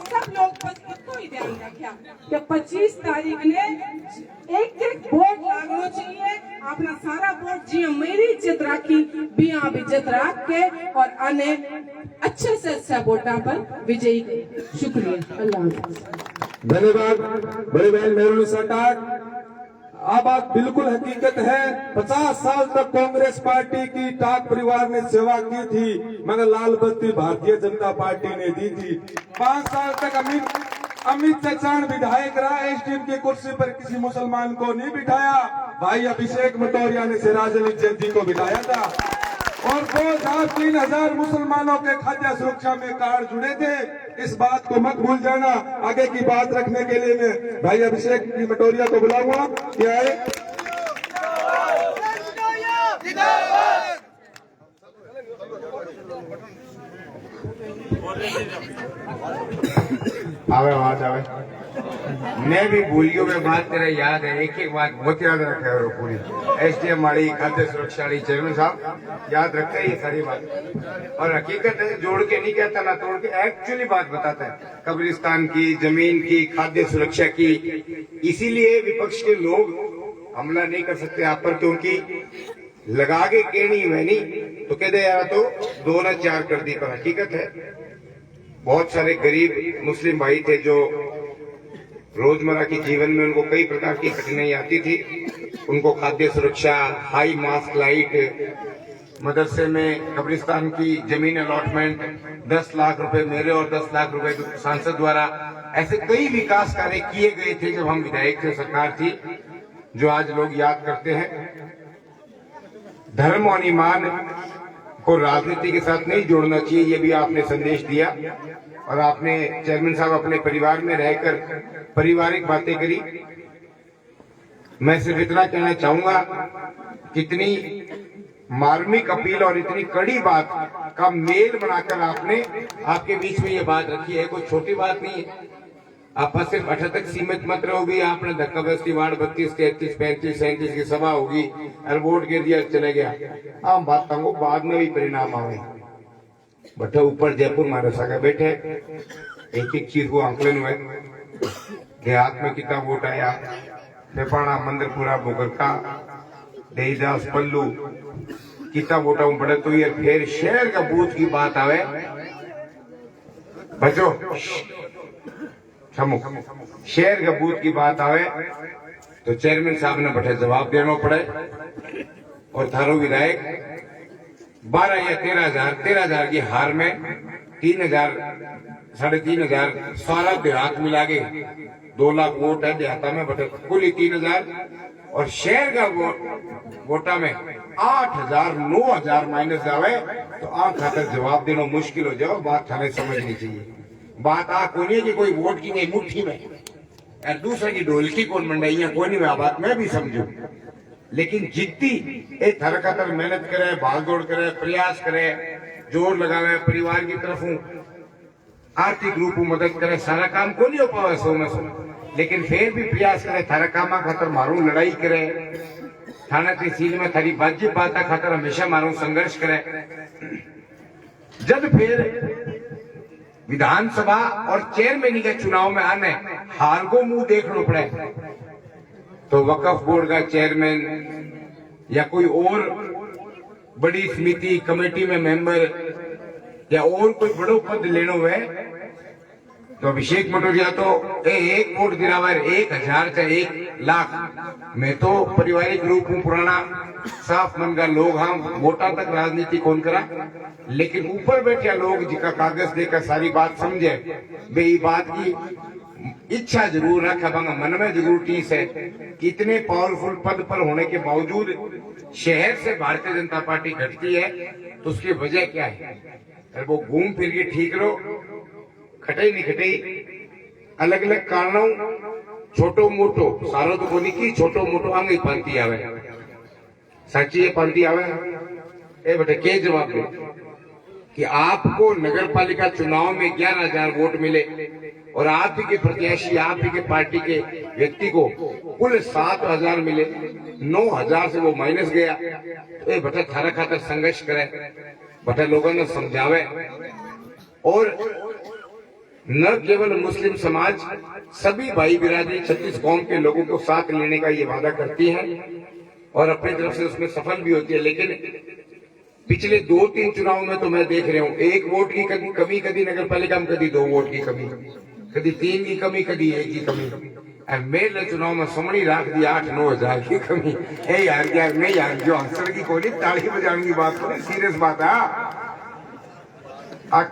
सब लोग बस इतना ही ध्यान रखा कि 25 तारीख ने एक बोर्ड लागनो चाहिए अपना सारा बोर्ड जी मेरी इज्जत राखी भी आप इज्जत रख के और आने अच्छे से अच्छा वोटा पर विजयी। शुक्रिया, अल्लाह हाफ़िज़। धन्यवाद बड़े बहन मेहरुल सरकार। अब बात बिल्कुल हकीकत है, 50 साल तक कांग्रेस पार्टी की टाक परिवार ने सेवा की थी मगर लाल बत्ती भारतीय जनता पार्टी ने दी थी। 5 साल तक अमित चचान विधायक रहा, एसडीएम की कुर्सी पर किसी मुसलमान को नहीं बिठाया। भाई अभिषेक मटौरिया ने सिराज अली जैदी को बिठाया था और 2,000-3,000 मुसलमानों के खाद्य सुरक्षा में कार्ड जुड़े थे। इस बात को मत भूल जाना। आगे की बात रखने के लिए मैं भाई अभिषेक मटौरिया को बुलाऊंगा कि आए। आवे बात आवे, मैं भी भूलियो में बात तेरा याद है, एक बात बहुत याद रखे और पूरी एसडीएम वाली खाद्य सुरक्षा वाली चेयरमैन साहब याद रखते हैं ये सारी बात। और हकीकत है, जोड़ के नहीं कहता ना तोड़ के, एक्चुअली बात बताता है कब्रिस्तान की, जमीन की, खाद्य सुरक्षा की। इसीलिए विपक्ष के लोग हमला नहीं कर सकते आप पर, क्योंकि लगा के केणी मैनी तो कहते यार तो 2 न 4 कर दी। पर हकीकत है बहुत सारे गरीब मुस्लिम भाई थे जो रोजमर्रा के जीवन में उनको कई प्रकार की कठिनाई आती थी। उनको खाद्य सुरक्षा, हाई मास्क लाइट, मदरसे में कब्रिस्तान की जमीन अलॉटमेंट, 10 लाख रुपए मेरे और 10 लाख रुपए सांसद द्वारा, ऐसे कई विकास कार्य किए गए थे जब हम विधायक थे, सरकार थी, जो आज लोग याद करते हैं। धर्म और ईमान को राजनीति के साथ नहीं जोड़ना चाहिए, ये भी आपने संदेश दिया। और आपने चेयरमैन साहब अपने परिवार में रहकर पारिवारिक बातें करी। मैं सिर्फ इतना कहना चाहूंगा, कितनी मार्मिक अपील और इतनी कड़ी बात का मेल बनाकर आपने आपके बीच में ये बात रखी है, कोई छोटी बात नहीं है। आप सिर्फ 78 सीमित मत रहोगी, आपने धक्का बस्ती वार्ड 32, 33, 35, 37 की सभा होगी और वोट गिर दिया चले गया। हम बात को बाद में भी परिणाम आवे। बटे ऊपर जयपुर महाराष्ट्र का बैठे, एक एक चीज को आंकलन हुए। देहात में कितना वोट आया, पेपाणा, मंदरपुरा, बोगरका, देईदास, पल्लू कितना वोटा बढ़े। तो ये फिर शहर का बूथ की बात आवे, बचो शहर का बूथ की बात आवे तो चेयरमैन साहब ने बैठे जवाब देना पड़े। और थारो विधायक 12 या 13,000 की हार में 3,000, 3,500 सारा देहात मिला के 2 लाख वोट है देहाता में, बटे कुल 3,000 और शहर का वोटा में 8,000, 9,000 माइनस जावे तो आंख खातर जवाब देना मुश्किल हो जाओ। बात थाने समझनी चाहिए। बात आ कोई नहीं कि कोई वोट की नहीं मुट्ठी में यार दूसरे की ढोलकी कौन मंडाइया कोई नहीं, बात मैं भी समझू। लेकिन जितनी एक थर खातर मेहनत करे, भागदौड़ करे, प्रयास करे, जोर लगावे, परिवार की तरफ आर्थिक रूप मदद करे, सारा काम को नहीं हो पावे 100 में 100, लेकिन फिर भी प्रयास करे, थारा काम खातर मारू लड़ाई करे, थाना की सील में थारी बाजी बात खातर हमेशा मारू संघर्ष करे। जब फिर विधानसभा और चेयरमैन के चुनाव में आने हार को मुंह देखना पड़े तो वक्फ बोर्ड का चेयरमैन या कोई और बड़ी समिति कमेटी में मेंबर या और कोई बड़ो पद लेनो है तो अभिषेक मटौरिया तो एक वोट दिलावर 1,000 से 1,00,000। मैं तो पारिवारिक रूप हूँ, पुराना साफ मन का लोग, हम वोटा तक राजनीति कौन करा, लेकिन ऊपर बैठे लोग जिसका कागज देकर सारी बात समझे, वे बात की इच्छा जरूर रखा, मन में जरूर टीस है कि इतने पावरफुल पद पर होने के बावजूद शहर से भारतीय जनता पार्टी घटती है तो उसकी वजह क्या है। अरे वो घूम फिर के ठीक रहो, खटे नहीं खटे, अलग अलग कारणों छोटो मोटो सारो तो बोली की छोटो मोटो आंगे पंथी आवे, सच्ची ये पंथी आवे। ए बेटे के जवाब दे कि आपको नगर पालिका चुनाव में 11,000 वोट मिले, और आप ही के प्रत्याशी, आप ही के पार्टी के व्यक्ति को कुल 7,000 मिले, 9,000 से वो माइनस गया। तो ये बटा थारा खातर संघर्ष करे, बटा लोगों ने समझावे। और न केवल मुस्लिम समाज, सभी भाई बिरादरी 36 कौम के लोगों को साथ लेने का ये वादा करती है और अपनी तरफ से उसमें सफल भी होती है। लेकिन पिछले 2-3 चुनाव में तो मैं देख रहा हूं, 1 वोट की कमी, कभी नगर पालिका में कभी 2 वोट की कमी, कभी 3 की कमी, कभी 1 की कमी। मेरे चुनाव में समणी राख दी 8-9 हजार की कमी। यार नहीं यार, जो हंसर की कोई ताली बजाने की बात करें, सीरियस बात है।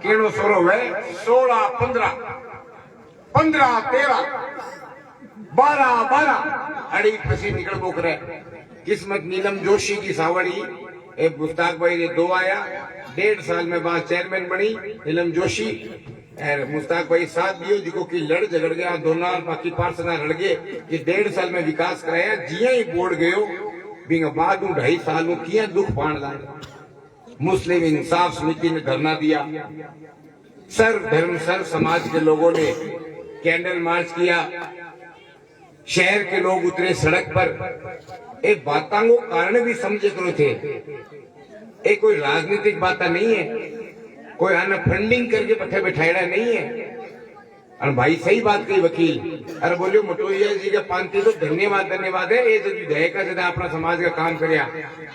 केड़ो सोरो है 16, 15, 13, 12 अड़ी फसी निकल बोक रहे। किस्मत नीलम जोशी की सावड़ी, एक मुश्ताक भाई ने 2 आया, 1.5 साल में बाद चेयरमैन बनी नीलम जोशी। मुश्ताक भाई साथ दियो जिको की लड़ झगड़ गया, दोनों बाकी पार्सना लड़ गए कि 1.5 साल में विकास कराया। जिया ही बोर्ड गयो बिंग बाद 2.5 साल में किया दुख पाण लाया। मुस्लिम इंसाफ समिति ने धरना दिया, सर्व धर्म सर्व समाज के लोगों ने कैंडल मार्च किया, शहर के लोग उतरे सड़क पर। एक बातों को कारण भी समझे करो थे, एक कोई राजनीतिक बात नहीं है, कोई आना फंडिंग करके पट्टे बैठाएड़ा नहीं है। और भाई सही बात कही वकील, अरे बोलियो मटोरिया जी के पांति तो धन्यवाद है। ये जो विधेयक है जदा अपना समाज का काम करया,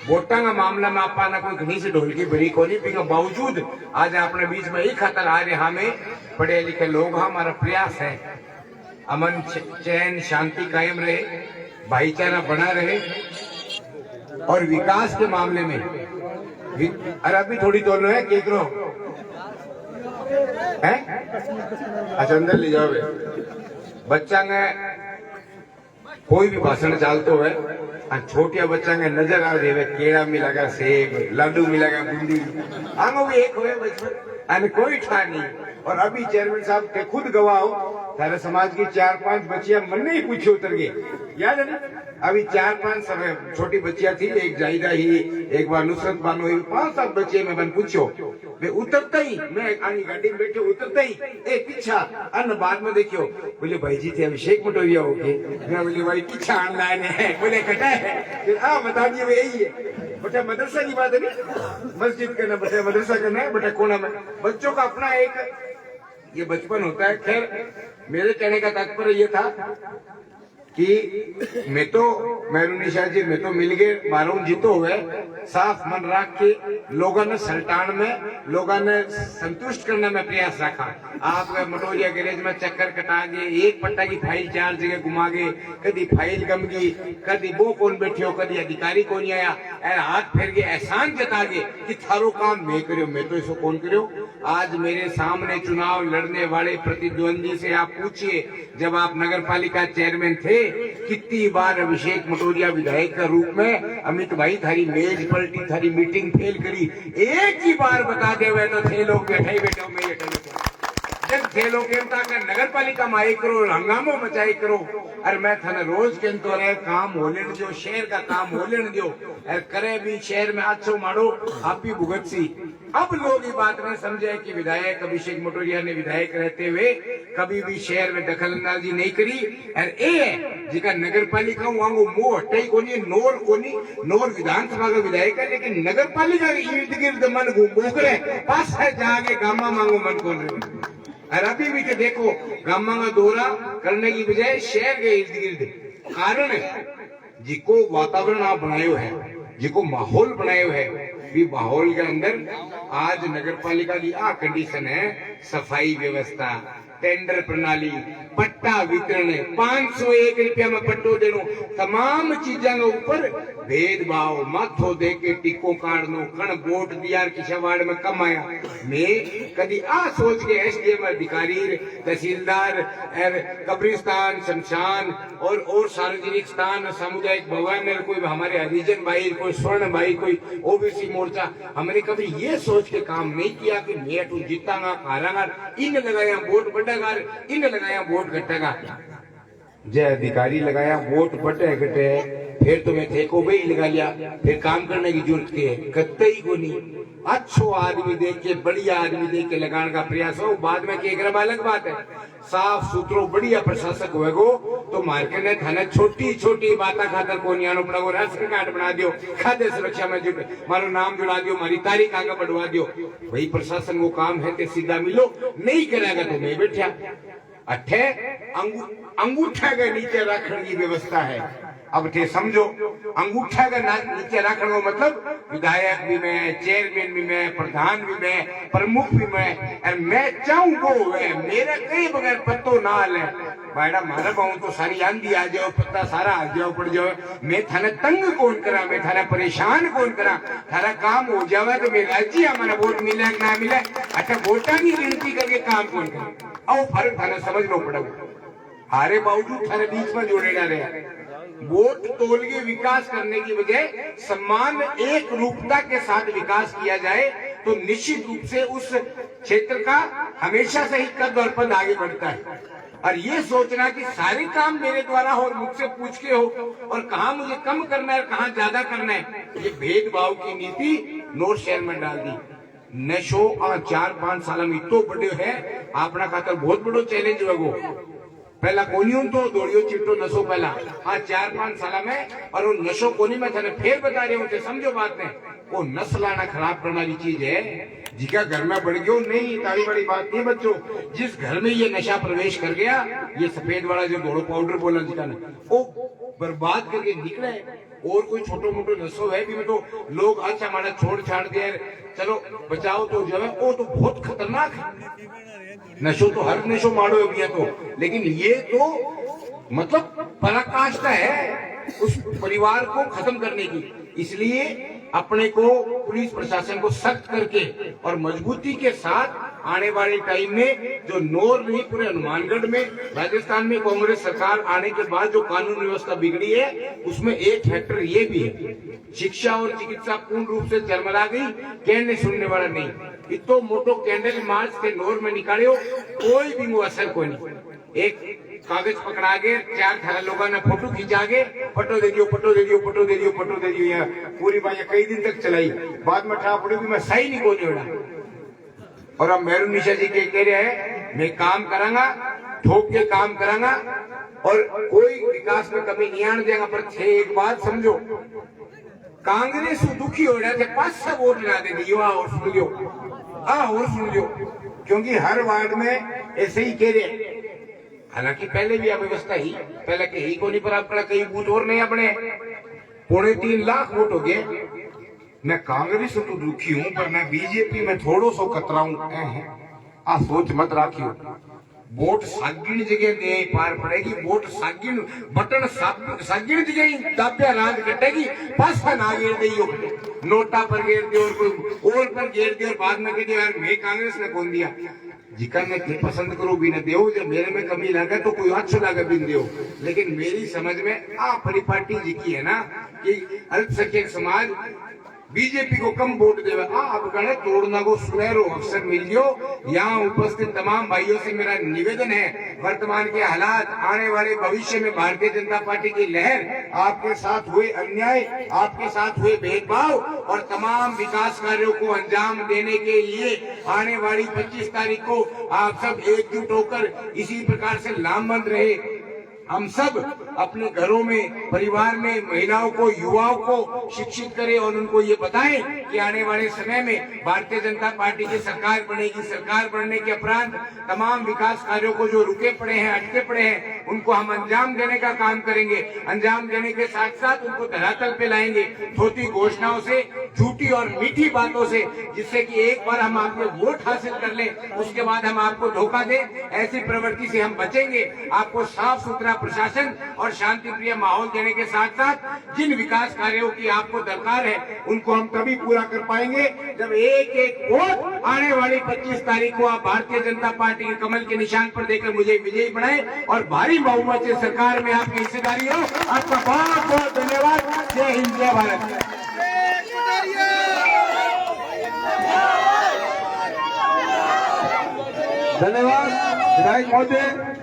वोटा का मामला में आपा ना कोई घनी से ढोलकी बड़ी कोनी, के बावजूद आज अपने बीच में ही खतर आ रहे। हमें पढ़े लिखे लोग, हमारा प्रयास है अमन चैन शांति कायम रहे, भाईचारा बना रहे और विकास के मामले में। अरे अभी थोड़ी दोनों है केकरो है, अच्छा अंदर ले जाओ। बच्चा ने कोई भी भाषण चालतो है, छोटिया बच्चा ने नजर आ रही है, केड़ा मिलेगा सेब, लाडू मिलेगा बूंदी, आंगो भी एक हुए बचपन, कोई ठा नहीं। और अभी चेयरमैन साहब के खुद गवाह हो, सारे समाज की 4-5 बच्चियां मन नहीं पूछे उतर गई, याद है ना? अभी 4-5 छोटी बच्चियां थी, एक जाहिदा ही, एक बार नुसरत बानो ही, 5-7 बच्चे में बन पूछो। वे उतरता ही, मैं आगे गाड़ी में बैठे उतरता ही एक पीछा अन्न बाद में देखियो, बोले भाई जी थे अभिषेक मटोरिया हो गए। मैं बोले भाई पीछा ऑनलाइन है, बोले कटा है, फिर बता दिए यही है। बेटा मदरसा की बात है नहीं, मस्जिद करना बेटा, मदरसा करना है बेटा, कोना में बच्चों का अपना एक ये बचपन होता है। खैर मेरे कहने का तात्पर्य ये था कि मैरूनिशा जी मैं तो मिल गए, 12 जीतो हुए, साफ मन रख के लोगों ने सल्टान में लोगों ने संतुष्ट करने में प्रयास रखा। आप मटोरिया गैरेज में चक्कर कटा गए, एक पट्टा की फाइल 4 जगह घुमा गए, कभी फाइल गम गई, कभी वो कौन बैठे हो, कभी अधिकारी कौन आया, हाथ फेर के एहसान जता गए कि थारो काम मैं करो, मैं तो इसको कौन करो। आज मेरे सामने चुनाव लड़ने वाले प्रतिद्वंदी से आप पूछिए, जब आप नगर पालिका चेयरमैन थे कितनी बार अभिषेक मटोरिया विधायक का रूप में अमित भाई थारी मेज पलटी, थारी मीटिंग फेल करी, एक ही बार बता दे हुए तो थे लोग बैठे बैठो मैं जब थे लोग नगर पालिका में आई करो, हंगामो मचाई करो। अरे मैं थाने रोज कहतो रहे काम हो लेने दो, शहर का काम हो लेने दो, करे भी शहर में अच्छो मारो आप भी भुगत सी। अब लोग ये बात नहीं समझे कि विधायक अभिषेक मटोरिया ने विधायक रहते हुए कभी भी शहर में दखल अंदाजी नहीं करी। और ए जिका नगर पालिका वांगो मुंह हटे कोनी, नोर विधानसभा का विधायक है, लेकिन नगर पालिका के इर्द गिर्द मन घूमोकरे पास है जाके गामा मांगो मन कौन रहे। और अभी भी देखो गामा का दौरा करने की बजाय शहर के इर्द गिर्द, कारण जिको वातावरण आप बनाए है, जिको माहौल बनाए है, भी माहौल के अंदर आज नगर पालिका की आ कंडीशन है, सफाई व्यवस्था, टेंडर प्रणाली, पट्टा वितरण, 501 रुपया में पट्टो देनो, तमाम चीजा के ऊपर भेदभाव, माथो दे के टिक्को काटनो, खण वोट दिया किशवाड़ में कम आया। मैं कभी आ सोच के एसडीएम अधिकारी, तहसीलदार, कब्रिस्तान, शमशान और सार्वजनिक स्थान, सामुदायिक भवन, कोई हमारे हरिजन भाई, कोई स्वर्ण भाई, कोई ओबीसी मोर्चा, हमने कभी ये सोच के काम नहीं किया कि मैं तू जीतांगा हारांगा, इन लगाया वोट बढ़ेगा, इन लगाया वोट घटेगा। जय अधिकारी लगाया वोट बढ़े घटे फिर तो मैं ठेको पे ही लगा लिया, फिर काम करने की जरूरत के है कतई को नहीं। अच्छो आदमी देख के, बढ़िया आदमी देख के लगाने का प्रयास हो, बाद में के अलग बात है। साफ सुथरो बढ़िया प्रशासक होएगो तो मार्केट ने थाने छोटी छोटी बात खातर को नहीं आनो पड़ेगो। राशन कार्ड बना दियो, खाद्य सुरक्षा में मारो नाम जुड़ा दियो, मारी तारीख आगे बढ़वा दियो। वही प्रशासन को काम है, सीधा मिलो, नहीं करेगा तो मैं बैठा अठे अंगूठा के नीचे रखने की व्यवस्था है। अब थे समझो, अंगूठा का नीचे रखने का मतलब विधायक भी मैं, चेयरमैन भी मैं, प्रधान भी मैं, प्रमुख भी मैं, और मैं चाहूं को मेरे कई बगैर पत्तो ना ले बायड़ा मारा पाऊं तो सारी आंधी आ जाओ, पत्ता सारा आ जाओ पड़ जाओ। मैं थाने तंग कौन करा, मैं थाने परेशान कौन करा, थारा काम हो जावे तो मैं राजी हमारा वोट मिले ना मिले। अच्छा वोटा की गिनती करके काम कौन करे, और फर्क थाने समझ लो पड़ेगा। हारे बावजूद थाने बीच में जोड़ेगा रहे। वोट तोल के विकास करने की बजाय सम्मान एक रूपता के साथ विकास किया जाए तो निश्चित रूप से उस क्षेत्र का हमेशा से ही कद और पद आगे बढ़ता है। और ये सोचना कि सारे काम मेरे द्वारा हो और मुझसे पूछ के हो और कहाँ मुझे कम करना है और कहाँ ज्यादा करना है, ये भेदभाव की नीति नोट शहर में डाल दी। नशो 4-5 साल में इतो बड़े है, अपना खातर बहुत बड़ो चैलेंज लगो। पहला कोनियों तो दौड़ियो चिट्टो नशो पहला, हाँ 4-5 साल में, और वो नशो कोनी में थाने फिर बता रहे होते, समझो बात में। वो नस्ल आना खराब करने वाली चीज है, जिका घर में बढ़ गयो नहीं, तारी बड़ी बात नहीं बच्चों। जिस घर में ये नशा प्रवेश कर गया, ये सफेद वाला जो दौड़ो पाउडर बोला जिका ने, वो बर्बाद करके निकले। और कोई छोटो मोटो नशो है भी में तो लोग अच्छा हमारा छोड़ छाड़ दे, चलो बचाओ तो जो है वो तो बहुत खतरनाक है। नशो तो हर नशो मारो है तो, लेकिन ये तो मतलब पराकाष्ठा है उस परिवार को खत्म करने की। इसलिए अपने को पुलिस प्रशासन को सख्त करके और मजबूती के साथ आने वाले टाइम में जो नोर नहीं पूरे हनुमानगढ़ में, राजस्थान में कांग्रेस सरकार आने के बाद जो कानून व्यवस्था बिगड़ी है, उसमें एक फैक्टर ये भी है, शिक्षा और चिकित्सा पूर्ण रूप से चरमरा गई, कहने सुनने वाला नहीं। इतो मोटो कैंडल मार्च के नोर में निकालो, कोई भी वो असर कोई नहीं। एक कागज पकड़ा के 4 थारा लोगों ने फोटो खींचा के फोटो दे दियो, फोटो दे दियो, फोटो दे दियो, फोटो दे दियो, यहाँ पूरी बात कई दिन तक चलाई। बाद में ठा पड़ी मैं सही नहीं बोल रहा। और अब मेरू निशा जी के कह रहे हैं मैं काम करांगा, ठोक के काम करांगा और कोई विकास में कमी नहीं आने देगा। पर थे एक बात समझो, कांग्रेस दुखी हो रहे थे, 5 वोट ला दे दियो और सुन लियो, और सुन लियो, क्योंकि हर वार्ड में ऐसे ही कह रहे। हालांकि पहले भी व्यवस्था ही पहले के ही को नहीं, पर आपका कई बूथ और नहीं अपने 3.25 लाख वोट हो गए। मैं कांग्रेस तो दुखी हूं, पर मैं बीजेपी में थोड़ो सो कतराऊं। आ सोच मत राखियो, वोट सागिण जगह दे पार पड़ेगी, वोट सागिण बटन सागिण जगह दाब्या राज कटेगी, पासा ना घेर दियो, नोटा पर घेर दियो और कोई और पर घेर दियो, और बाद में कह दियो यार मैं कांग्रेस ने कौन दिया। जिका मैं पसंद करो भी न दो, जब मेरे में कमी लगे तो कोई अच्छा लगे भी दो। लेकिन मेरी समझ में आ परिपाटी जिकी है ना कि अल्पसंख्यक समाज बीजेपी को कम वोट देवे, अब गणे तोड़ना को सुनहरो अवसर मिल गयो। यहाँ उपस्थित तमाम भाइयों से मेरा निवेदन है, वर्तमान के हालात, आने वाले भविष्य में भारतीय जनता पार्टी की लहर, आपके साथ हुए अन्याय, आपके साथ हुए भेदभाव और तमाम विकास कार्यों को अंजाम देने के लिए आने वाली 25 तारीख को आप सब एकजुट होकर इसी प्रकार से लामबंद रहे। हम सब अपने घरों में, परिवार में महिलाओं को, युवाओं को शिक्षित करें और उनको ये बताएं कि आने वाले समय में भारतीय जनता पार्टी की सरकार बनेगी। सरकार बनने के उपरांत तमाम विकास कार्यों को जो रुके पड़े हैं, अटके पड़े हैं, उनको हम अंजाम देने का काम करेंगे। अंजाम देने के साथ साथ उनको धरातल पे लाएंगे, छोटी घोषणाओं से, झूठी और मीठी बातों से, जिससे कि एक बार हम आपके वोट हासिल कर लें, उसके बाद हम आपको धोखा दें। ऐसी प्रवृत्ति से हम बचेंगे। आपको साफ सुथरा प्रशासन और शांति प्रिय माहौल देने के साथ साथ जिन विकास कार्यों की आपको दरकार है, उनको हम तभी पूरा कर पाएंगे जब एक एक वोट आने वाली 25 तारीख को आप भारतीय जनता पार्टी के कमल के निशान पर देकर मुझे विजयी बनाए और भारी बहुमत से सरकार में आपकी हिस्सेदारी हो। आपका बहुत बहुत धन्यवाद। जय हिंद, जय भारत। धन्यवाद विधायक महोदय।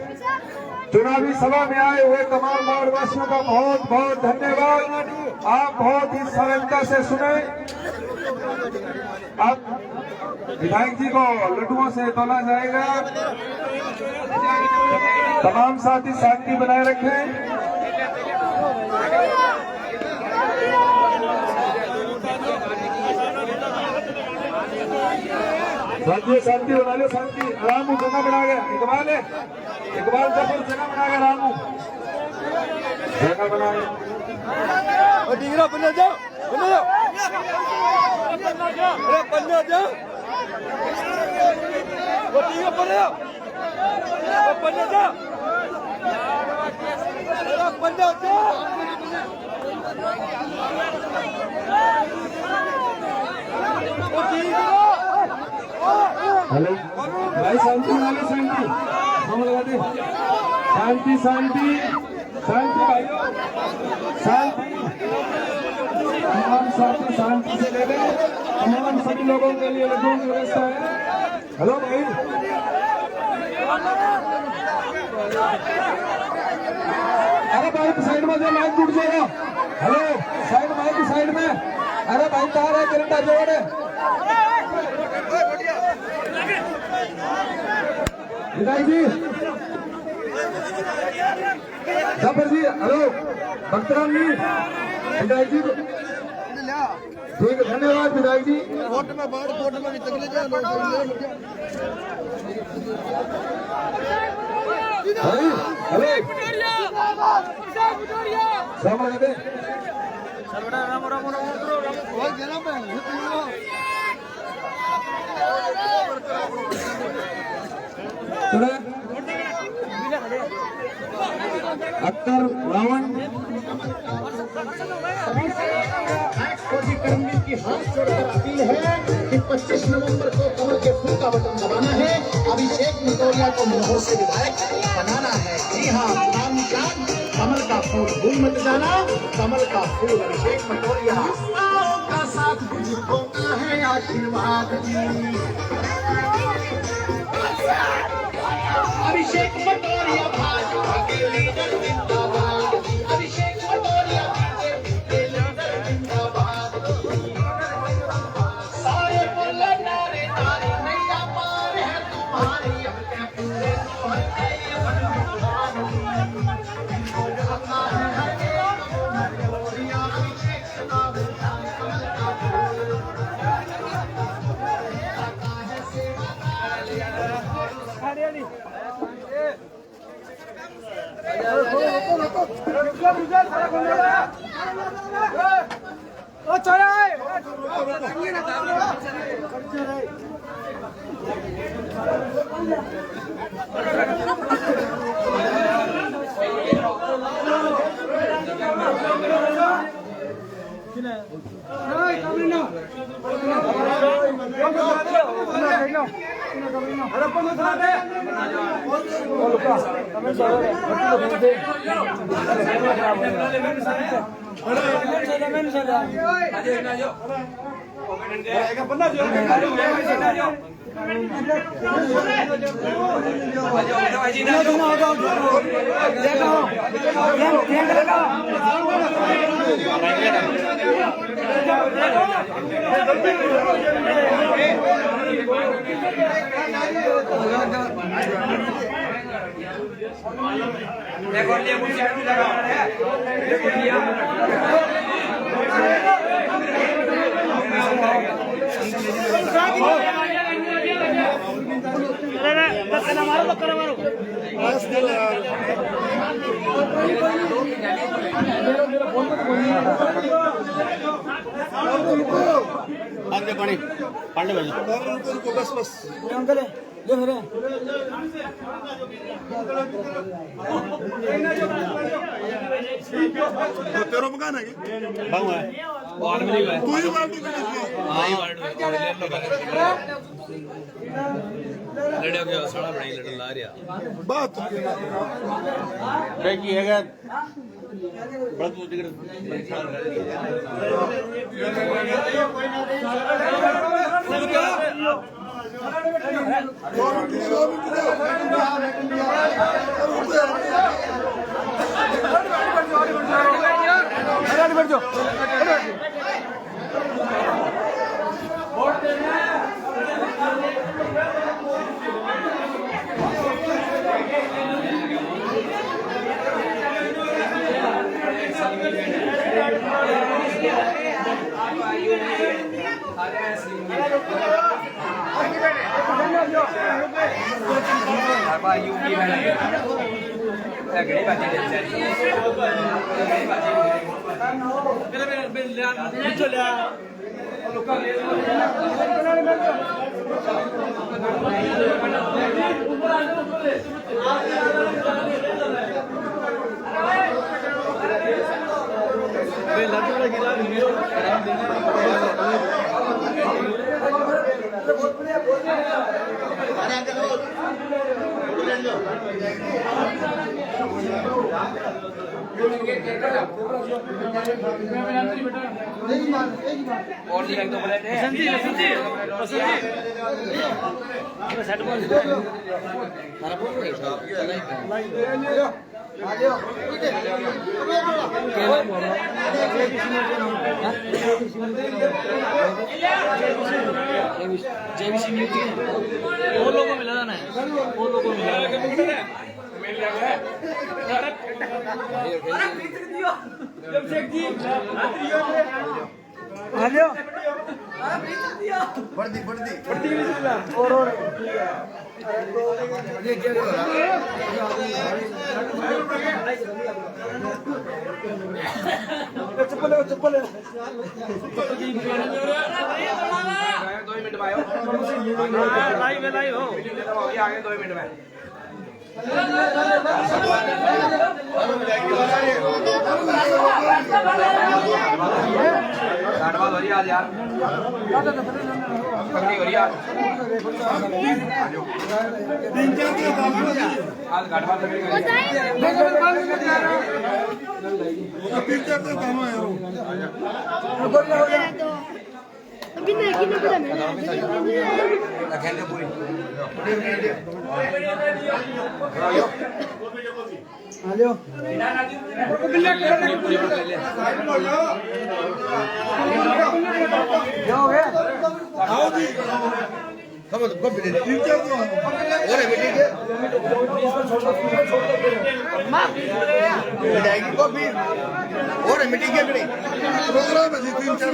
चुनावी सभा में आए हुए तमाम वार्डवासियों का बहुत बहुत धन्यवाद। आप बहुत ही सरलता से सुने। अब विधायक जी को लड्डुओं से तोला जाएगा। तमाम साथी शांति बनाए रखें। शांति शांति बना लो, शांति। रामू जगह बना गया, इकबाल जबर जगह बना गया, रामू जगह बना गया। डिगरा बन जाओ, बन जाओ, अरे बन जाओ, वो डिगरा बन जाओ, बन जाओ, अरे बन जाओ। हेलो भाई, शांति बना लो, शांति हम लगा दे। शांति शांति शांति भाइयों, शांति। तमाम साथी शांति से ले लें। तमाम सभी लोगों के लिए लड्डुओं की व्यवस्था है। हेलो भाई, अरे भाई साइड में जो माइक टूट जाएगा। हेलो साइड, माइक साइड में। अरे भाई तार है, करंट जोड़ है। विधायक जी, जफर जी, हेलो भक्तराम जी, विधायक जी ठीक है, धन्यवाद विधायक जी। कोर्ट में बाहर, कोर्ट में निकले जाए लोग। अख्तर रावण खोजी कर्मी की हाथ जोड़कर अपील है कि 25 नवंबर को कमल के फूल का बटन दबाना है। अभिषेक मटोरिया को मोह से विधायक बनाना है। जी हाँ, नाम निशान कमल का फूल, भूल मत जाना कमल का फूल। अभिषेक मटोरिया का साथ बुजुर्गों का है आशीर्वाद जी। अभिषेक मटोरिया भाजपा के लीडर जिंदाबाद। अभिषेक मटोरिया बीजेपी के लीडर जिंदाबाद। सारे बोले नारे नारे नैया पार है तुम्हारी। अब क्या पूरे तोहर के ये भगवान। मटोरिया अभिषेक चुनाव कमल का फूल। तेरा मकान है तू ही वार्ड बात और जी तो बोले वो लोगों को मिला ना वो लोगों को मिला हेलो बढ़ती और ये क्या हो रहा है चप्पल 2 मिनट में आयो लाइव हो आगे 2 मिनट में गाड़वा हो रही आज यार पकड़ी हो रही आज 3-4 आज गाड़वा पकड़ी हो रही अभी नहीं कि नहीं पता मैंने खेलने पूरी हेलो आओ जी समझ को मिले टीचर तो और बेटी के मिलेगी को भी और मीटिंग के भी प्रोग्राम है 3-4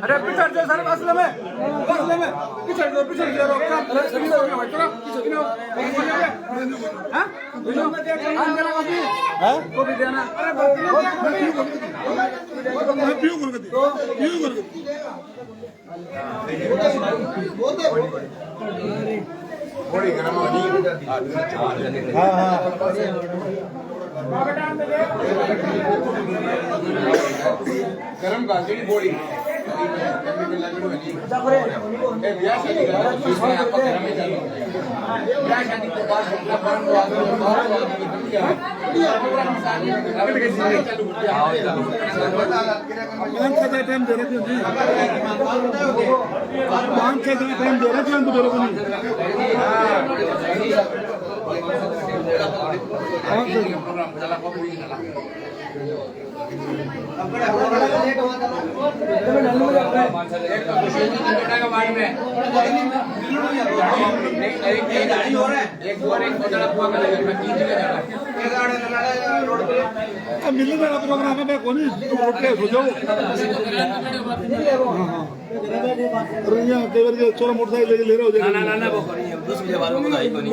अरे पिछड़ जो सर असले में पिछड़ जो रोका सभी लोग चलो हां को भी देना अरे पियो बड़ी गरम होनी हां गरम गाजरी बोड़ी शादी के बाद टाइम दे रहे एक मिलने वाला प्रोग्राम है कोनी रोड पे हो जाओ अरे यहाँ कई बार चोरा मोटरसाइकिल ले रहे हो जाएगा ना वो करी 10 बजे बाद में आई कोनी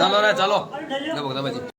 चलो रे चलो